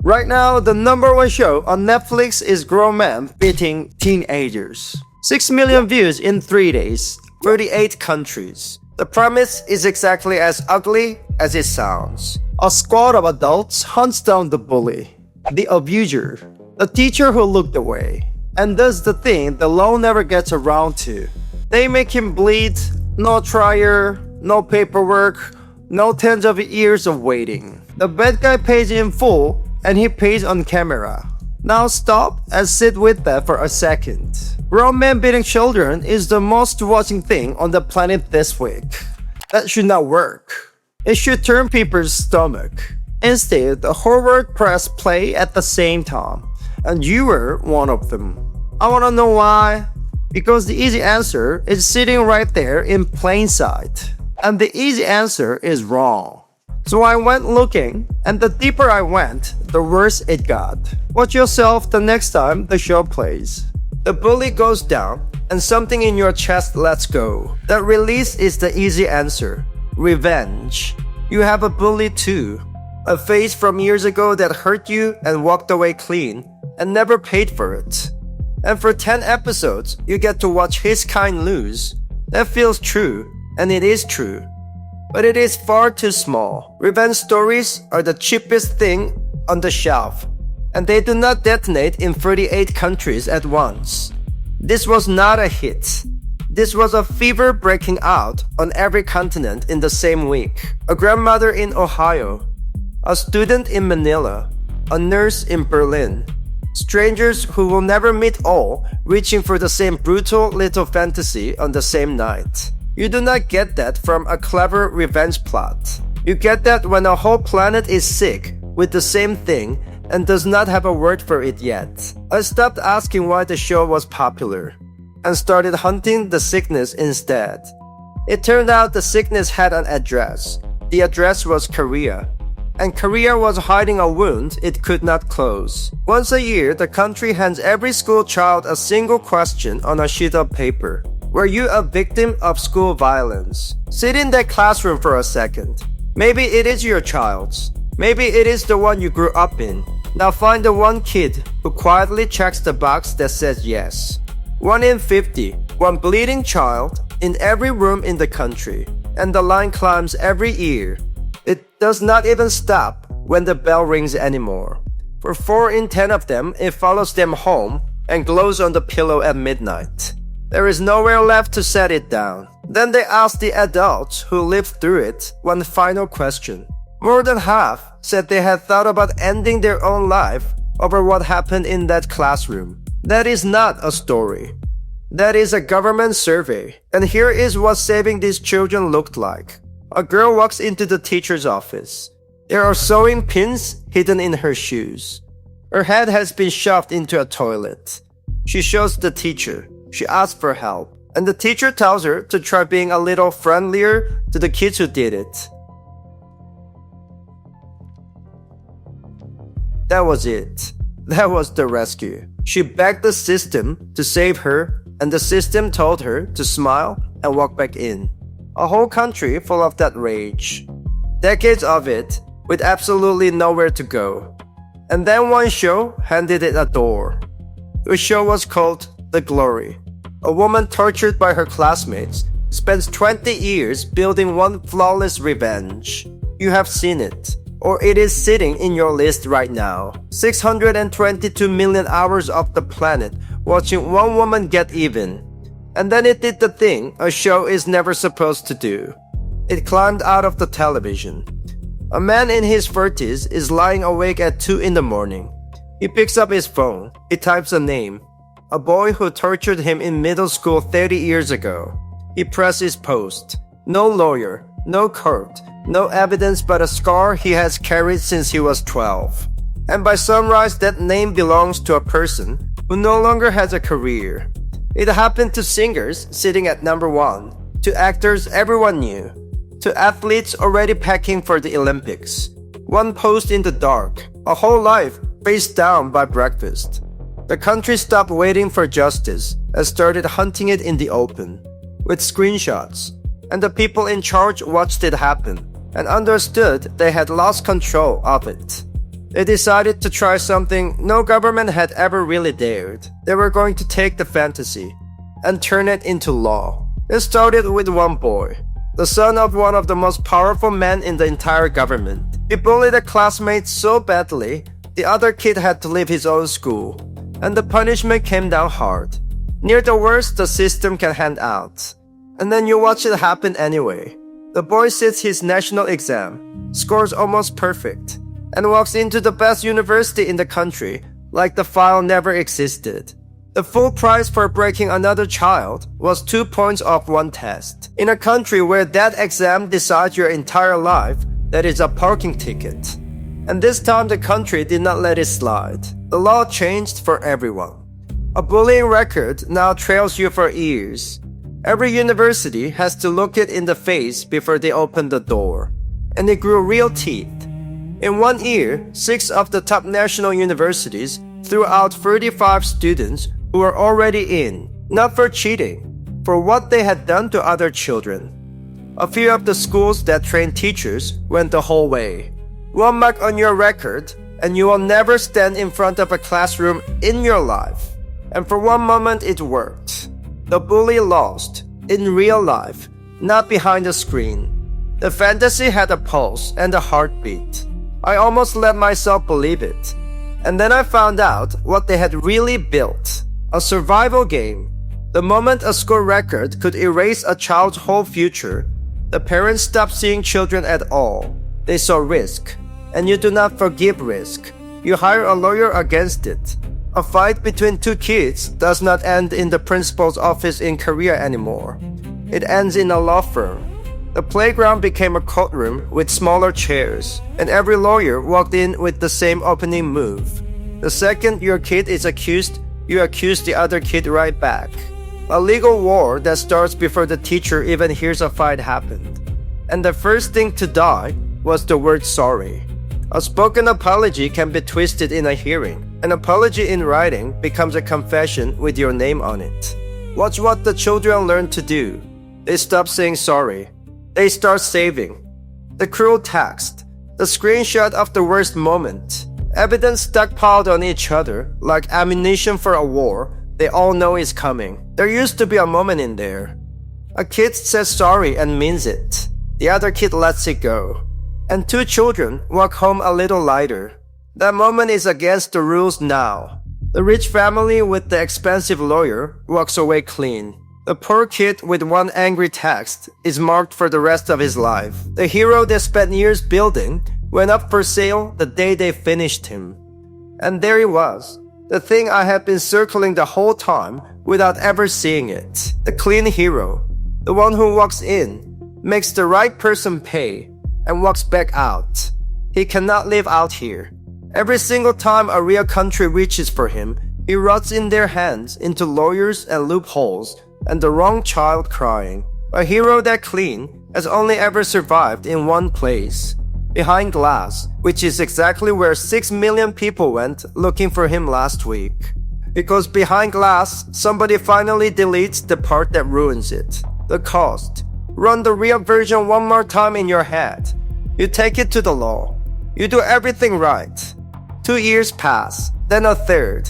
Right now, the #1 show on Netflix is grown men beating teenagers. 6 million views in 3 days, 38 countries. The premise is exactly as ugly as it sounds. A squad of adults hunts down the bully, the abuser, the teacher who looked away, and does the thing the law never gets around to. They make him bleed, no trial, no paperwork, no tens of years of waiting. The bad guy pays in full, and he pays on camera. Now stop and sit with that for a second. Grown men beating children is the most watching thing on the planet this week. That should not work. It should turn people's stomach. Instead, the whole world press play at the same time, and you were one of them. I wanna know why? Because the easy answer is sitting right there in plain sight. And the easy answer is wrong. So I went looking, and the deeper I went, the worse it got. Watch yourself the next time the show plays. The bully goes down, and something in your chest lets go. That release is the easy answer. Revenge. You have a bully too. A face from years ago that hurt you and walked away clean, and never paid for it. And for 10 episodes, you get to watch his kind lose. That feels true, and it is true. But it is far too small. Revenge stories are the cheapest thing on the shelf, and they do not detonate in 38 countries at once. This was not a hit. This was a fever breaking out on every continent in the same week. A grandmother in Ohio, a student in Manila, a nurse in Berlin. Strangers who will never meet all reaching for the same brutal little fantasy on the same night. You do not get that from a clever revenge plot. You get that when a whole planet is sick with the same thing and does not have a word for it yet. I stopped asking why the show was popular and started hunting the sickness instead. It turned out the sickness had an address. The address was Korea. And Korea was hiding a wound it could not close. Once a year, the country hands every school child a single question on a sheet of paper. Were you a victim of school violence? Sit in that classroom for a second. Maybe it is your child's. Maybe it is the one you grew up in. Now find the one kid who quietly checks the box that says yes. 1 in 50, one bleeding child in every room in the country. And the line climbs every year. It does not even stop when the bell rings anymore. For 4 in 10 of them, it follows them home and glows on the pillow at midnight. There is nowhere left to set it down. Then they ask the adults who lived through it one final question. More than half said they had thought about ending their own life over what happened in that classroom. That is not a story. That is a government survey. And here is what saving these children looked like. A girl walks into the teacher's office. There are sewing pins hidden in her shoes. Her head has been shoved into a toilet. She shows the teacher. She asks for help, and the teacher tells her to try being a little friendlier to the kids who did it. That was it. That was the rescue. She begged the system to save her, and the system told her to smile and walk back in. A whole country full of that rage. Decades of it, with absolutely nowhere to go. And then one show handed it a door. The show was called The Glory. A woman tortured by her classmates spends 20 years building one flawless revenge. You have seen it, or it is sitting in your list right now. 622 million hours of the planet watching one woman get even. And then it did the thing a show is never supposed to do. It climbed out of the television. A man in his 40s is lying awake at 2 in the morning. He picks up his phone. He types a name. A boy who tortured him in middle school 30 years ago. He presses post. No lawyer, no court, no evidence but a scar he has carried since he was 12. And by sunrise, that name belongs to a person who no longer has a career. It happened to singers sitting at #1, to actors everyone knew, to athletes already packing for the Olympics. One post in the dark, a whole life face down by breakfast. The country stopped waiting for justice and started hunting it in the open, with screenshots, and the people in charge watched it happen and understood they had lost control of it. They decided to try something no government had ever really dared. They were going to take the fantasy and turn it into law. It started with one boy, the son of one of the most powerful men in the entire government. He bullied a classmate so badly, the other kid had to leave his own school, and the punishment came down hard. Near the worst the system can hand out. And then you watch it happen anyway. The boy sits his national exam, scores almost perfect, and walks into the best university in the country like the file never existed. The full price for breaking another child was 2 points off one test. In a country where that exam decides your entire life, that is a parking ticket. And this time the country did not let it slide. The law changed for everyone. A bullying record now trails you for years. Every university has to look it in the face before they open the door. And it grew real teeth. In 1 year, 6 of the top national universities threw out 35 students who were already in, not for cheating, for what they had done to other children. A few of the schools that trained teachers went the whole way. 1 mark on your record, and you will never stand in front of a classroom in your life. And for one moment it worked. The bully lost, in real life, not behind a screen. The fantasy had a pulse and a heartbeat. I almost let myself believe it. And then I found out what they had really built. A survival game. The moment a school record could erase a child's whole future, the parents stopped seeing children at all. They saw risk. And you do not forgive risk. You hire a lawyer against it. A fight between 2 kids does not end in the principal's office in Korea anymore. It ends in a law firm. The playground became a courtroom with smaller chairs, and every lawyer walked in with the same opening move. The second your kid is accused, you accuse the other kid right back. A legal war that starts before the teacher even hears a fight happened. And the first thing to die was the word sorry. A spoken apology can be twisted in a hearing. An apology in writing becomes a confession with your name on it. Watch what the children learn to do. They stop saying sorry. They start saving. The cruel text. The screenshot of the worst moment. Evidence stockpiled on each other like ammunition for a war they all know is coming. There used to be a moment in there. A kid says sorry and means it. The other kid lets it go. And 2 children walk home a little lighter. That moment is against the rules now. The rich family with the expensive lawyer walks away clean. The poor kid with 1 angry text is marked for the rest of his life. The hero they spent years building went up for sale the day they finished him. And there he was, the thing I had been circling the whole time without ever seeing it. The clean hero, the one who walks in, makes the right person pay, and walks back out. He cannot live out here. Every single time a real country reaches for him, he rots in their hands into lawyers and loopholes and the wrong child crying. A hero that clean has only ever survived in one place. Behind glass, which is exactly where 6 million people went looking for him last week. Because behind glass, somebody finally deletes the part that ruins it. The cost. Run the real version 1 more time in your head. You take it to the law. You do everything right. 2 years pass, then a third.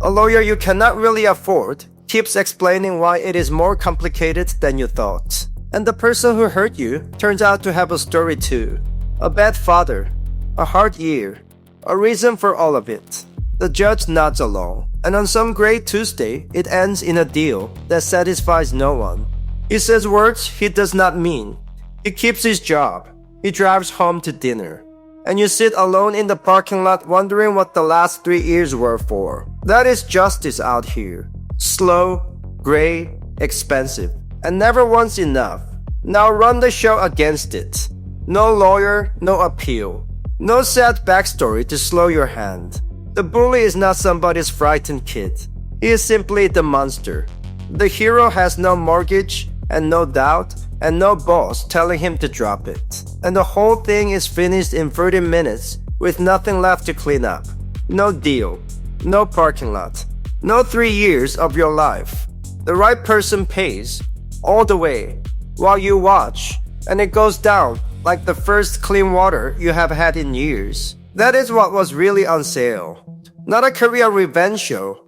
A lawyer you cannot really afford keeps explaining why it is more complicated than you thought. And the person who hurt you turns out to have a story too. A bad father, a hard year, a reason for all of it. The judge nods along, and on some great Tuesday, it ends in a deal that satisfies no one. He says words he does not mean. He keeps his job. He drives home to dinner. And you sit alone in the parking lot wondering what the last 3 years were for. That is justice out here. Slow, gray, expensive, and never once enough. Now run the show against it. No lawyer, no appeal. No sad backstory to slow your hand. The bully is not somebody's frightened kid. He is simply the monster. The hero has no mortgage and no doubt and no boss telling him to drop it. And the whole thing is finished in 30 minutes with nothing left to clean up. No deal. No parking lot. No 3 years of your life. The right person pays all the way while you watch, and it goes down like the first clean water you have had in years. That is what was really on sale. Not a Korean revenge show.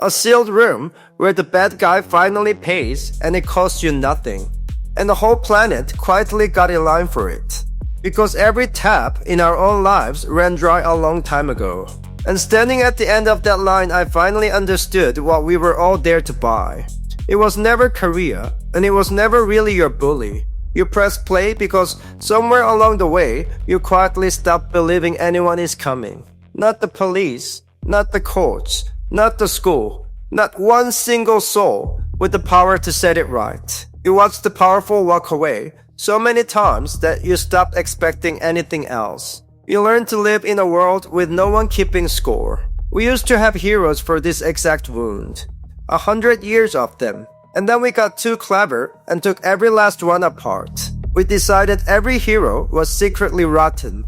A sealed room where the bad guy finally pays and it costs you nothing. And the whole planet quietly got in line for it. Because every tap in our own lives ran dry a long time ago. And standing at the end of that line, I finally understood what we were all there to buy. It was never Korea, and it was never really your bully. You press play because somewhere along the way, you quietly stop believing anyone is coming. Not the police, not the courts, not the school, not one single soul with the power to set it right. You watch the powerful walk away so many times that you stop expecting anything else. You learn to live in a world with no one keeping score. We used to have heroes for this exact wound. 100 years of them. And then we got too clever and took every last one apart. We decided every hero was secretly rotten.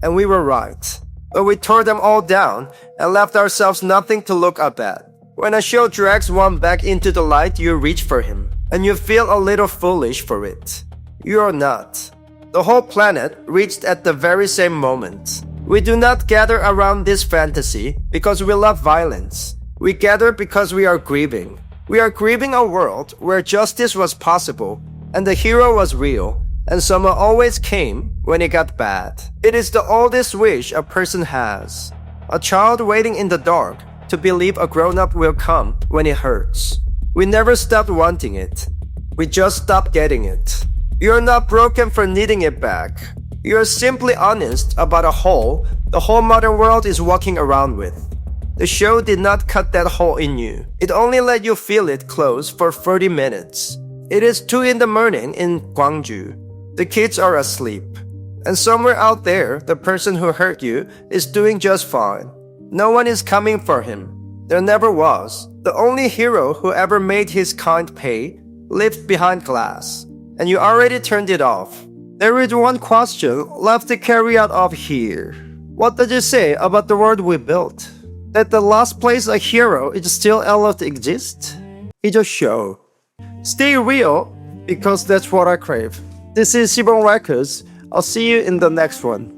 And we were right. But we tore them all down and left ourselves nothing to look up at. When a show drags one back into the light, you reach for him. And you feel a little foolish for it. You're not. The whole planet reached at the very same moment. We do not gather around this fantasy because we love violence. We gather because we are grieving. We are grieving a world where justice was possible, and the hero was real, and someone always came when it got bad. It is the oldest wish a person has. A child waiting in the dark to believe a grown-up will come when it hurts. We never stopped wanting it. We just stopped getting it. You're not broken for needing it back. You're simply honest about a hole the whole modern world is walking around with. The show did not cut that hole in you. It only let you feel it close for 30 minutes. It is 2 in the morning in Gwangju. The kids are asleep. And somewhere out there, the person who hurt you is doing just fine. No one is coming for him. There never was. The only hero who ever made his kind pay lived behind glass. And you already turned it off. There is one question left to carry out of here. What does it say about the world we built? That the last place a hero is still allowed to exist? It's a show. Stay real, because that's what I crave. This is Sibong Records. I'll see you in the next one.